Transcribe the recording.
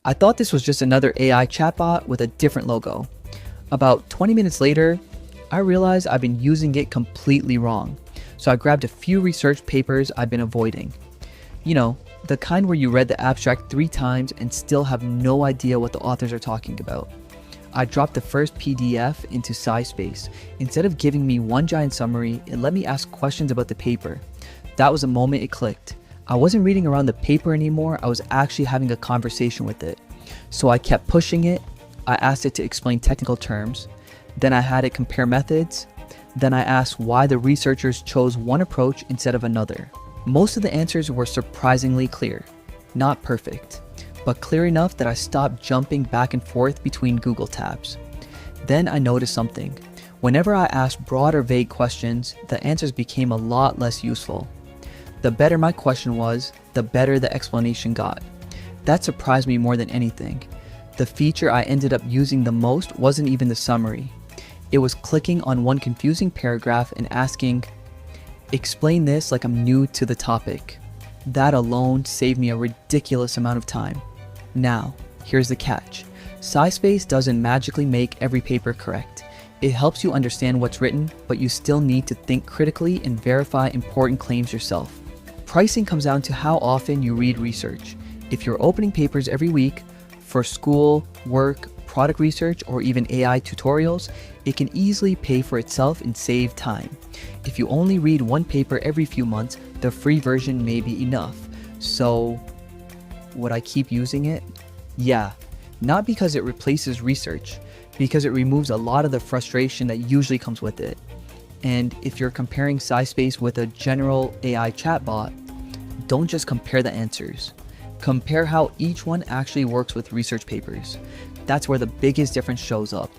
I thought this was just another AI chatbot with a different logo. About 20 minutes later, I realized I've been using it completely wrong. So I grabbed a few research papers I've been avoiding. You know, the kind where you read the abstract 3 times and still have no idea what the authors are talking about. I dropped the first PDF into SciSpace. Instead of giving me one giant summary, it let me ask questions about the paper. That was the moment it clicked. I wasn't reading around the paper anymore, I was actually having a conversation with it. So I kept pushing it. I asked it to explain technical terms. Then I had it compare methods. Then I asked why the researchers chose one approach instead of another. Most of the answers were surprisingly clear. Not perfect, but clear enough that I stopped jumping back and forth between Google tabs. Then I noticed something. Whenever I asked broad or vague questions, the answers became a lot less useful. The better my question was, the better the explanation got. That surprised me more than anything. The feature I ended up using the most wasn't even the summary. It was clicking on one confusing paragraph and asking, "Explain this like I'm new to the topic." That alone saved me a ridiculous amount of time. Now, here's the catch. SciSpace doesn't magically make every paper correct. It helps you understand what's written, but you still need to think critically and verify important claims yourself. Pricing comes down to how often you read research. If you're opening papers every week for school, work, product research, or even AI tutorials, it can easily pay for itself and save time. If you only read one paper every few months, the free version may be enough. So, would I keep using it? Yeah, not because it replaces research, because it removes a lot of the frustration that usually comes with it. And if you're comparing SciSpace with a general AI chatbot, don't just compare the answers. Compare how each one actually works with research papers. That's where the biggest difference shows up.